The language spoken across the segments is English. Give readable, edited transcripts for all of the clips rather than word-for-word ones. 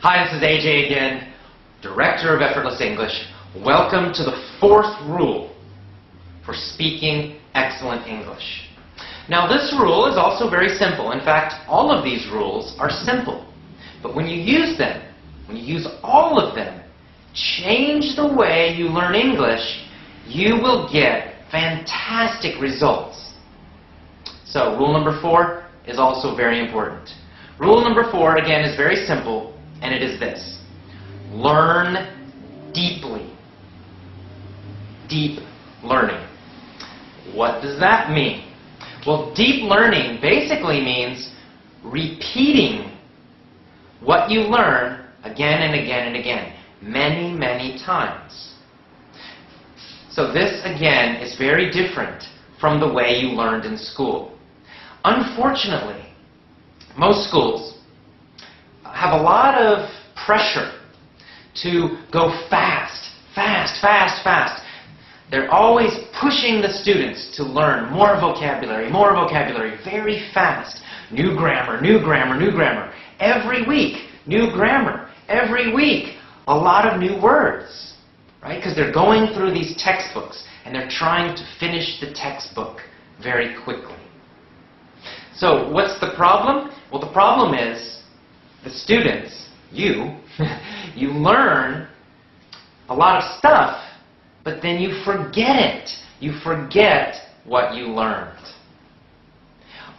Hi, this is AJ again, Director of Effortless English. Welcome to the fourth rule for speaking excellent English. Now, this rule is also very simple. In fact, all of these rules are simple. But when you use them, when you use all of them, change the way you learn English, you will get fantastic results. So, rule number 4 is also very important. Rule number 4, again, is very simple, and it is this. Learn deeply. Deep learning. What does that mean? Well, deep learning basically means repeating what you learn again and again and again, many, many times. So this, again, is very different from the way you learned in school. Unfortunately, most schools have a lot of pressure to go fast. They're always pushing the students to learn more vocabulary, very fast. New grammar. Every week, new grammar. Every week, a lot of new words, right? Because they're going through these textbooks and they're trying to finish the textbook very quickly. So what's the problem? Well, the problem is the students, you learn a lot of stuff, but then you forget it. You forget what you learned.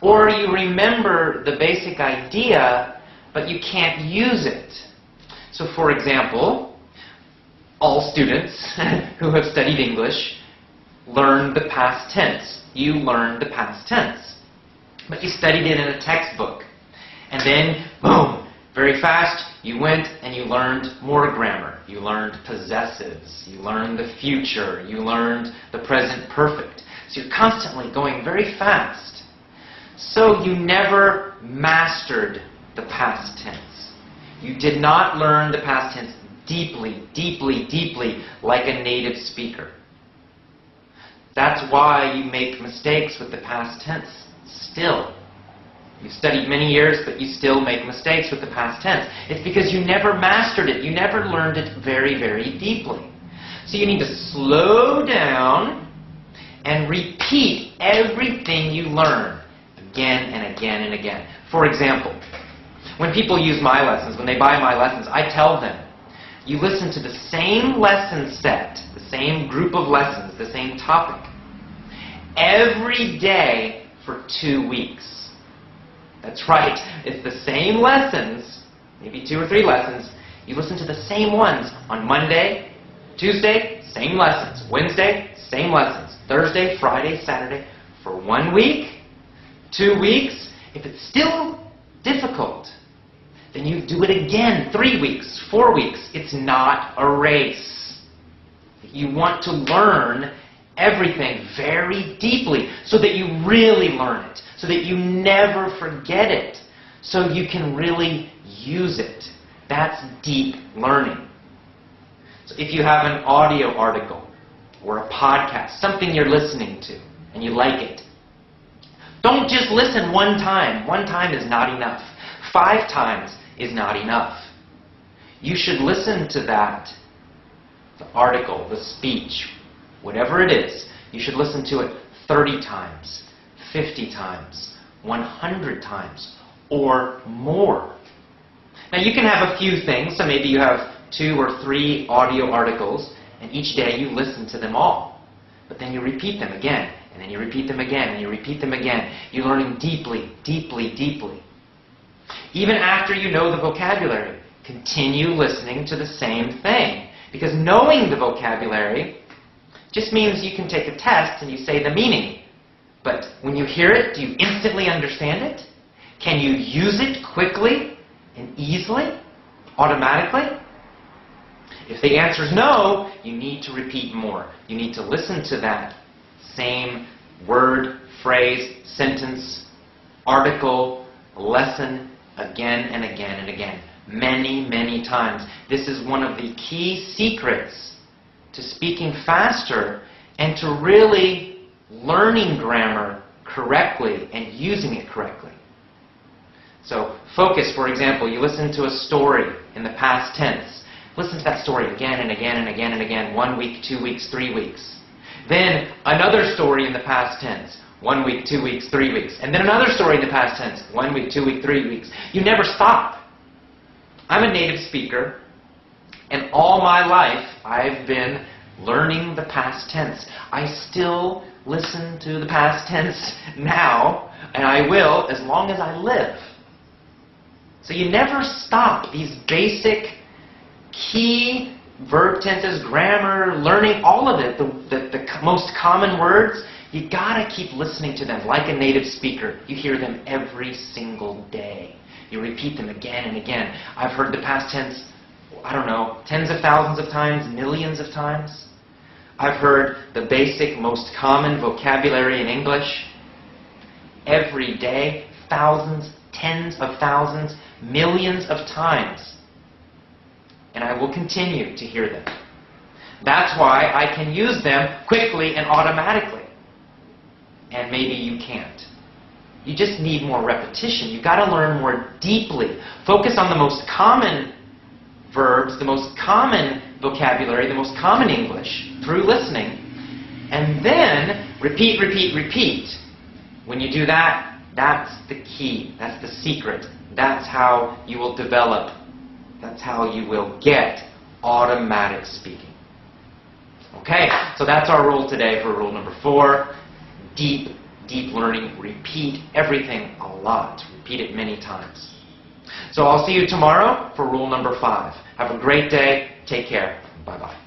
Or you remember the basic idea, but you can't use it. So for example, all students who have studied English learn the past tense. You learned the past tense. But you studied it in a textbook. And then, boom, very fast, you went and you learned more grammar. You learned possessives. You learned the future. You learned the present perfect. So you're constantly going very fast. So you never mastered the past tense. You did not learn the past tense deeply like a native speaker. That's why you make mistakes with the past tense still. You've studied many years, but you still make mistakes with the past tense. It's because you never mastered it. You never learned it very, very deeply. So you need to slow down and repeat everything you learn again and again and again. For example, when people use my lessons, when they buy my lessons, I tell them, you listen to the same lesson set, the same group of lessons, the same topic, every day for 2 weeks. That's right. It's the same lessons, maybe 2 or 3 lessons. You listen to the same ones on Monday, Tuesday, same lessons. Wednesday, same lessons. Thursday, Friday, Saturday, for 1 week, 2 weeks. If it's still difficult, then you do it again, 3 weeks, 4 weeks. It's not a race. You want to learn everything very deeply so that you really learn it, so that you never forget it, so you can really use it. That's deep learning. So if you have an audio article or a podcast, something you're listening to and you like it, don't just listen one time. One time is not enough. 5 times is not enough. You should listen to that, the article, the speech, whatever it is, you should listen to it 30 times, 50 times, 100 times, or more. Now you can have a few things, so maybe you have 2 or 3 audio articles, and each day you listen to them all. But then you repeat them again, and then you repeat them again, and you repeat them again. You're learning deeply. Even after you know the vocabulary, continue listening to the same thing. Because knowing the vocabulary just means you can take a test and you say the meaning. But when you hear it, do you instantly understand it? Can you use it quickly and easily, automatically? If the answer is no, you need to repeat more. You need to listen to that same word, phrase, sentence, article, lesson again and again and again. Many, many times. This is one of the key secrets to speaking faster and to really learning grammar correctly and using it correctly. So focus, for example, you listen to a story in the past tense. Listen to that story again and again and again and again. 1 week, 2 weeks, 3 weeks. Then another story in the past tense. 1 week, 2 weeks, 3 weeks. And then another story in the past tense. 1 week, 2 weeks, 3 weeks. You never stop. I'm a native speaker, and all my life I've been learning the past tense. I still listen to the past tense now, and I will as long as I live. So you never stop. These basic key verb tenses, grammar, learning, all of it, the most common words, you gotta keep listening to them like a native speaker. You hear them every single day. You repeat them again and again. I've heard the past tense, I don't know, tens of thousands of times, millions of times. I've heard the basic, most common vocabulary in English every day, thousands, tens of thousands, millions of times. And I will continue to hear them. That's why I can use them quickly and automatically. And maybe you can't. You just need more repetition. You've got to learn more deeply. Focus on the most common verbs, the most common vocabulary, the most common English through listening. And then repeat, repeat, repeat. When you do that, that's the key. That's the secret. That's how you will develop. That's how you will get automatic speaking. Okay, so that's our rule today for rule number 4. Deep, deep learning. Repeat everything a lot. Repeat it many times. So I'll see you tomorrow for rule number 5. Have a great day. Take care. Bye-bye.